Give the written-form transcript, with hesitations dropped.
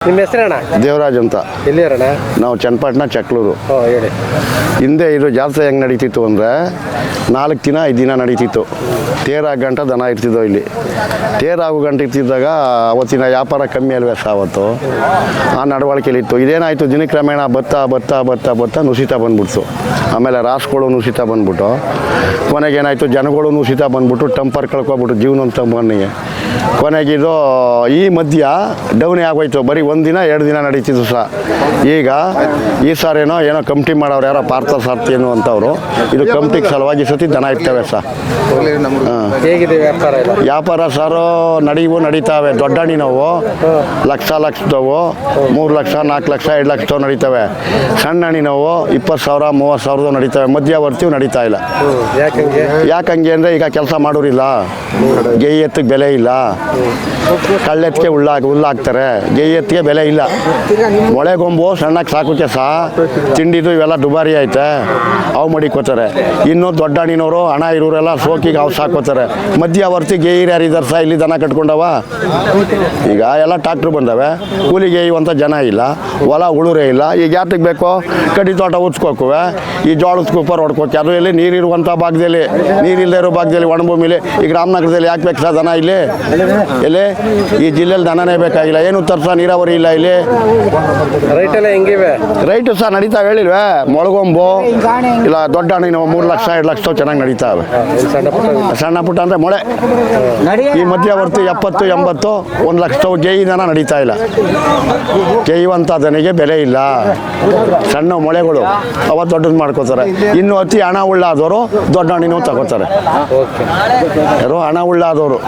ನಿಮ್ಮ ಹೆಸರಣ್ಣ? ದೇವರಾಜ್ ಅಂತ. ಎಲ್ಲಿರಣ್ಣ? ನಾವು ಚನ್ನಪಟ್ಟಣ ಚಕ್ಲೂರು. ಹೇಳಿ. ಹಿಂದೆ ಇದು ಜಾತ್ರೆ ಹೆಂಗೆ ನಡೀತಿತ್ತು ಅಂದರೆ 4 ದಿನ 5 ದಿನ ನಡೀತಿತ್ತು. ತೇರಾಗೋ ಗಂಟೆ ದನ ಇರ್ತಿದ್ದೋ ಇಲ್ಲಿ. ತೇರಾಗೋ ಗಂಟೆ ಇರ್ತಿದ್ದಾಗ ಅವತ್ತಿನ ವ್ಯಾಪಾರ ಕಮ್ಮಿ ಅಲ್ವೇ ಅವತ್ತು. ಆ ನಡವಳಿಕೆಯಲ್ಲಿತ್ತು. ಇದೇನಾಯಿತು, ದಿನಕ್ರಮೇಣ ಬರ್ತಾ ಬರ್ತಾ ಬರ್ತಾ ಬರ್ತಾ ನುಸಿತಾ ಬಂದ್ಬಿಡ್ತು. ಆಮೇಲೆ ರಾಸುಗಳು ನುಸಿತಾ ಬಂದ್ಬಿಟ್ಟು ಕೊನೆಗೇನಾಯಿತು, ಜನಗಳು ನುಸಿತಾ ಬಂದ್ಬಿಟ್ಟು ಟಂಪರ್ ಕಳ್ಕೊಬಿಟ್ಟು ಜೀವನ ತಂಬನಿಗೆ. ಕೊನೆಗಿದು ಈ ಮಧ್ಯ ಡೌನೇ ಆಗೋಯ್ತು. ಬರೀ 1 ದಿನ 2 ದಿನ ನಡೀತಿದ್ದು ಸಹ. ಈಗ ಈ ಸಾರೇನೋ ಏನೋ ಕಮಿಟಿ ಮಾಡೋರು ಯಾರೋ ಪಾರ್ಥ ಸಾರ್ಥಿ ಏನು ಅಂತವರು. ಇದು ಕಮಿಟಿಗೆ ಸಲುವಾಗಿ ಸತಿ ದನ ಇರ್ತವೆ ಸಹ. ಹೇಗಿದೆ ವ್ಯಾಪಾರ? ವ್ಯಾಪಾರ ಸಾರು ನಡೀತಾವೆ. ದೊಡ್ಡ ಹಣ್ಣಿನವು ಲಕ್ಷದವು 3 ಲಕ್ಷ 4 ಲಕ್ಷ 2 ಲಕ್ಷ ನಡೀತವೆ. ಸಣ್ಣ ಹಣ್ಣಿನವು 20,000 30,000 ನಡೀತವೆ. ಮಧ್ಯವರ್ತಿಯು ನಡೀತಾ ಇಲ್ಲ. ಯಾಕಂಗೆ ಅಂದರೆ ಈಗ ಕೆಲಸ ಮಾಡೋರಿಲ್ಲ, ಗೈ ಎತ್ತಿಗೆ ಬೆಲೆ ಇಲ್ಲ, ಕಳ್ಳೆತ್ತಿಗೆ ಹುಲ್ಲಾಕ್ತಾರೆ, ಗೈ ಎತ್ತಿಗೆ ಬೆಲೆ ಇಲ್ಲ. ಮೊಳೆಗೊಂಬು ಸಣ್ಣಕ್ಕೆ ಸಾಕೋಕೆ ಸಹ ತಿಂಡಿದು ಇವೆಲ್ಲ ದುಬಾರಿ ಐತೆ, ಅವು ಮಡಿಕೋತಾರೆ. ಇನ್ನು ದೊಡ್ಡ ಹಣ್ಣಿನವರು ಹಣ ಇರೋರೆಲ್ಲ ಸೋಕಿಗೆ ಅವು ಸಾಕೋತಾರೆ. ಮಧ್ಯವರ್ತಿ ಗೇಯಿರು ಯಾರಿದ್ದಾರೆ ಸಹ ಇಲ್ಲಿ ದನ ಕಟ್ಕೊಂಡವ. ಈಗ ಎಲ್ಲ ಟ್ರಾಕ್ಟ್ರು ಬಂದವೆ, ಕೂಲಿ ಗೇಯುವಂಥ ಜನ ಇಲ್ಲ, ಹೊಲ ಉಳುರೇ ಇಲ್ಲ. ಈಗ ಯಾತಕ್ಕೆ ಬೇಕೋ, ಕಡ್ಡಿ ತೋಟ ಉಚ್ಕೋಕುವೆ, ಈ ಜೋಳದ ಕೂಪರ್ ಹೊಡ್ಕೋಕೆ. ಅದು ಎಲ್ಲಿ ನೀರಿರುವಂಥ ಭಾಗದಲ್ಲಿ, ನೀರಿಲ್ಲದೆ ಇರೋ ಭಾಗದಲ್ಲಿ ಒಣಭೂಮಿಲಿ. ಈಗ ರಾಮನಗರದಲ್ಲಿ ಯಾಕೆ ಬೇಕು ಸಹ ದನ ಇಲ್ಲಿ? ಎಲ್ಲಿ ಈ ಜಿಲ್ಲೆಯಲ್ಲಿ ದನನೇ ಬೇಕಾಗಿಲ್ಲ. ಏನು ತರ್ಸ ನೀರಾವರಿ ಇಲ್ಲ ಇಲ್ಲಿ. ರೈಟ್ ಎಲ್ಲ ಹೆಂಗಿವೆ? ರೈಟು ಸಹ ನಡೀತಾವೆ. ಹೇಳಿಲ್ವೇ, ಮೊಳಗೊಂಬು ಇಲ್ಲ ದೊಡ್ಡ ಹಣ್ಣಿನ 3 ಲಕ್ಷ 2 ಲಕ್ಷ ಚೆನ್ನಾಗಿ ನಡೀತಾವೆ. ಸಣ್ಣ ಪುಟ್ಟ ಅಂದರೆ ಮೊಳೆ. ಈ ಮಧ್ಯವರ್ತಿ 70 80 1 ಲಕ್ಷ ಗೇಯಿ ದನ ನಡೀತಾ ಇಲ್ಲ. ಗೇಯುವಂಥ ದನಿಗೆ ಬೆಲೆ ಇಲ್ಲ. ಸಣ್ಣ ಮೊಳೆಗಳು ಅವ ದೊಡ್ಡದು ಮಾಡ್ಕೋತಾರೆ. ಇನ್ನು ಅತಿ ಹಣ ಉಳ್ಳಾದವರು ದೊಡ್ಡ ಹಣ್ಣಿನೂ ತಗೋತಾರೆ. ಯಾರು ಹಣ ಉಳ್ಳಾದವರು.